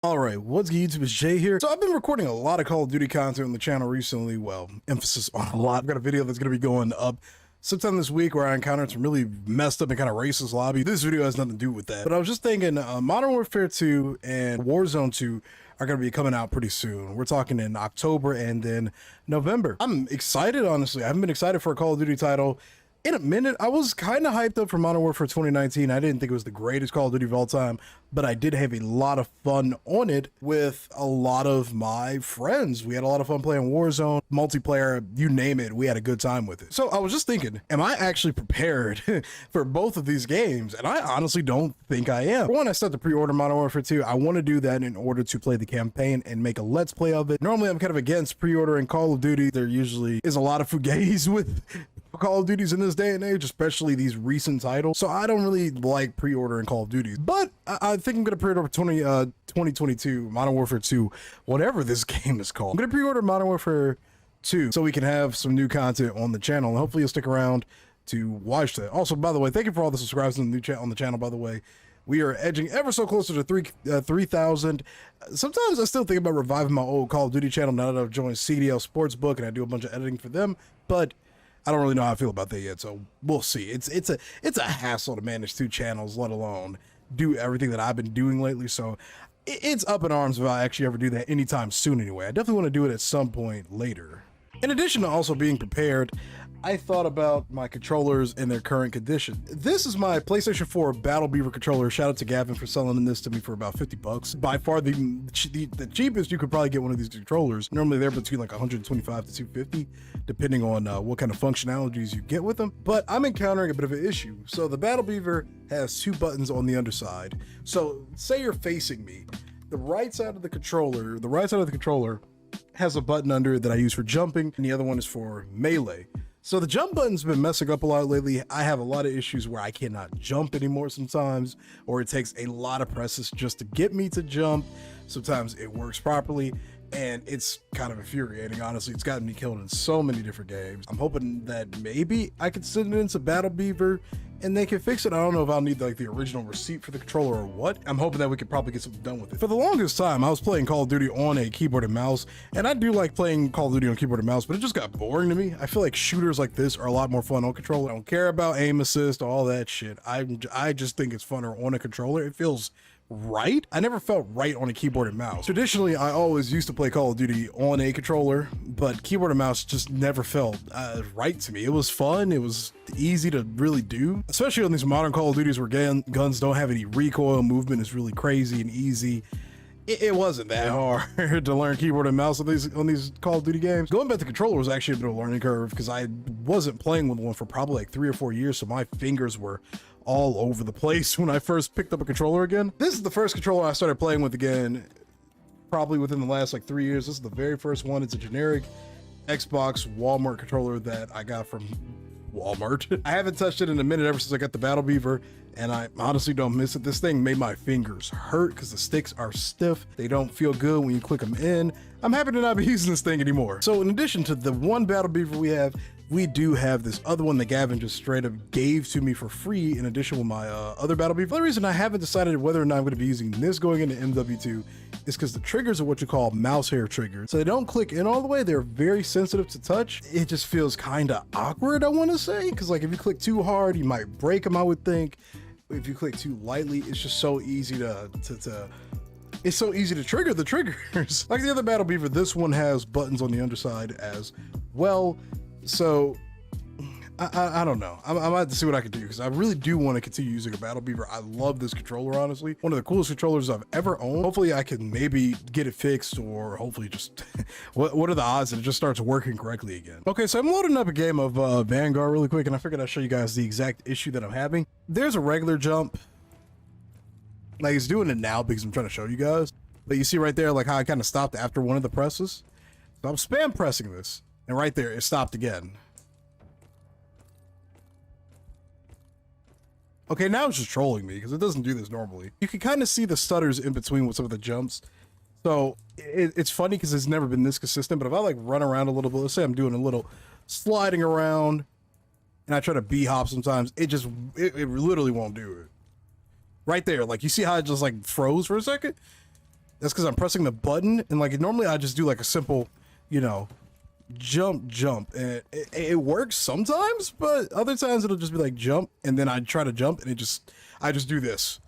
Alright, what's good YouTube, it's Jay here. So I've been recording a lot of Call of Duty content on the channel recently. Well, emphasis on a lot. I've got a video that's going to be going up sometime this week where I encountered some really messed up and kind of racist lobby. This video has nothing to do with that. But I was just thinking Modern Warfare 2 and Warzone 2 are going to be coming out pretty soon. We're talking in October and then November. I'm excited, honestly. I haven't been excited for a Call of Duty title in a minute. I was kind of hyped up for Modern Warfare 2019. I didn't think it was the greatest Call of Duty of all time, but I did have a lot of fun on it with a lot of my friends. We had a lot of fun playing Warzone, multiplayer, you name it. We had a good time with it. So I was just thinking, am I actually prepared for both of these games? And I honestly don't think I am. For one, I start to pre-order Modern Warfare 2. I want to do that in order to play the campaign and make a let's play of it. Normally, I'm kind of against pre-ordering Call of Duty. There usually is a lot of fugazi with Call of Duties in this day and age, especially these recent titles. So I don't really like pre-ordering Call of Duties, but I think I'm going to pre-order 2022 Modern Warfare 2, whatever this game is called. I'm going to pre-order Modern Warfare 2 so we can have some new content on the channel, and hopefully you'll stick around to watch that. Also, by the way, thank you for all the subscribers on the channel, by the way. We are edging ever so closer to 3,000. Sometimes I still think about reviving my old Call of Duty channel now that I've joined CDL Sportsbook and I do a bunch of editing for them, but I don't really know how I feel about that yet, so we'll see. It's a hassle to manage two channels, let alone do everything that I've been doing lately, so it's up in arms if I actually ever do that anytime soon anyway. I definitely want to do it at some point later. In addition to also being prepared, I thought about my controllers and their current condition. This is my PlayStation 4 Battle Beaver controller. Shout out to Gavin for selling this to me for about 50 bucks. By far the cheapest you could probably get one of these controllers. Normally they're between like 125 to 250, depending on what kind of functionalities you get with them. But I'm encountering a bit of an issue. So the Battle Beaver has two buttons on the underside. So say you're facing me, the right side of the controller has a button under it that I use for jumping, and the other one is for melee. So the jump button's been messing up a lot lately. I have a lot of issues where I cannot jump anymore sometimes, or it takes a lot of presses just to get me to jump. Sometimes it works properly, and it's kind of infuriating, honestly. It's gotten me killed in so many different games. I'm hoping that maybe I could send it into Battle Beaver and they can fix it. I don't know if I'll need like the original receipt for the controller or what. I'm hoping that we could probably get something done with it. For the longest time, I was playing Call of Duty on a keyboard and mouse, and I do like playing Call of Duty on keyboard and mouse, but it just got boring to me. I feel like shooters like this are a lot more fun on controller. I don't care about aim assist, all that shit. I just think it's funner on a controller. It feels right. I never felt right on a keyboard and mouse. Traditionally, I always used to play Call of Duty on a controller, but keyboard and mouse just never felt right to me. It was fun. It was easy to really do, especially on these modern Call of Duties where guns don't have any recoil. Movement is really crazy and easy. It wasn't that hard to learn keyboard and mouse on these Call of Duty games. Going back to controller was actually a bit of a learning curve because I wasn't playing with one for probably like 3 or 4 years, so my fingers were all over the place when I first picked up a controller again. This is the first controller I started playing with again, probably within the last like 3 years. This is the very first one. It's a generic Xbox Walmart controller that I got from Walmart. I haven't touched it in a minute ever since I got the Battle Beaver, and I honestly don't miss it. This thing made my fingers hurt because the sticks are stiff. They don't feel good when you click them in. I'm happy to not be using this thing anymore. So in addition to the one Battle Beaver we do have this other one that Gavin just straight up gave to me for free in addition with my other Battle Beaver. The reason I haven't decided whether or not I'm going to be using this going into MW2 is because the triggers are what you call mouse hair triggers. So they don't click in all the way. They're very sensitive to touch. It just feels kind of awkward, I want to say, because like if you click too hard, you might break them, I would think. If you click too lightly, it's just so easy it's so easy to trigger the triggers. Like the other Battle Beaver, this one has buttons on the underside as well. So I don't know. I'm about to see what I can do because I really do want to continue using a Battle Beaver. I love this controller, honestly. One of the coolest controllers I've ever owned. Hopefully I can maybe get it fixed, or hopefully just what are the odds that it just starts working correctly again. Okay, so I'm loading up a game of Vanguard really quick, and I figured I'd show you guys the exact issue that I'm having. There's a regular jump. Like it's doing it now because I'm trying to show you guys. But you see right there like how I kind of stopped after one of the presses. So I'm spam pressing this, and right there it stopped again. Okay, now it's just trolling me because it doesn't do this normally. You can kind of see the stutters in between with some of the jumps. So it's funny because it's never been this consistent, but if I like run around a little bit, let's say I'm doing a little sliding around and I try to B-hop sometimes, it literally won't do it. Right there, like you see how it just like froze for a second? That's because I'm pressing the button, and like normally I just do like a simple, you know, jump, and it works sometimes, but other times it'll just be like jump, and then I try to jump, and I just do this.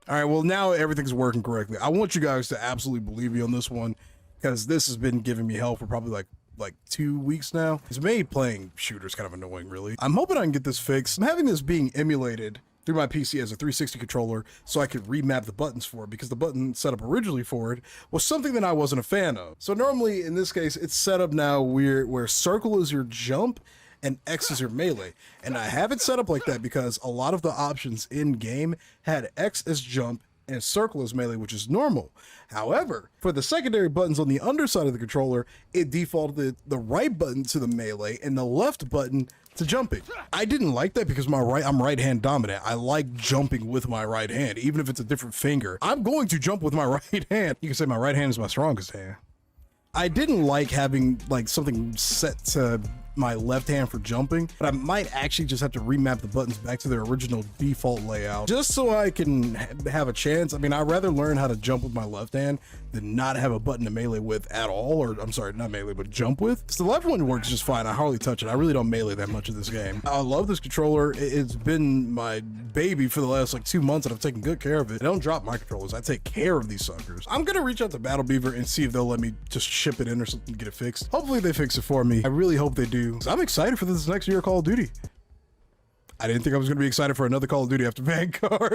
All right, well, now everything's working correctly. I want you guys to absolutely believe me on this one, because this has been giving me hell for probably like 2 weeks now. It's made playing shooters kind of annoying, really. I'm hoping I can get this fixed. I'm having this being emulated through my PC as a 360 controller so I could remap the buttons for it, because the button set up originally for it was something that I wasn't a fan of. So normally, in this case, it's set up now where circle is your jump and X is your melee. And I have it set up like that because a lot of the options in game had X as jump and circle as melee, which is normal. However, for the secondary buttons on the underside of the controller, it defaulted the right button to the melee and the left button to jumping. I didn't like that because I'm right hand dominant. I like jumping with my right hand, even if it's a different finger. I'm going to jump with my right hand. You can say my right hand is my strongest hand. I didn't like having like something set to my left hand for jumping, but I might actually just have to remap the buttons back to their original default layout just so I can have a chance. I mean, I'd rather learn how to jump with my left hand than not have a button to melee with at all, or I'm sorry, not melee, but jump with. So the left one works just fine. I hardly touch it. I really don't melee that much in this game. I love this controller. It's been my baby for the last like 2 months, and I've taken good care of it. I don't drop my controllers. I take care of these suckers. I'm gonna reach out to Battle Beaver and see if they'll let me just ship it in or something to get it fixed. Hopefully they fix it for me. I really hope they do. I'm excited for this next year of Call of Duty. I didn't think I was gonna be excited for another Call of Duty after Vanguard.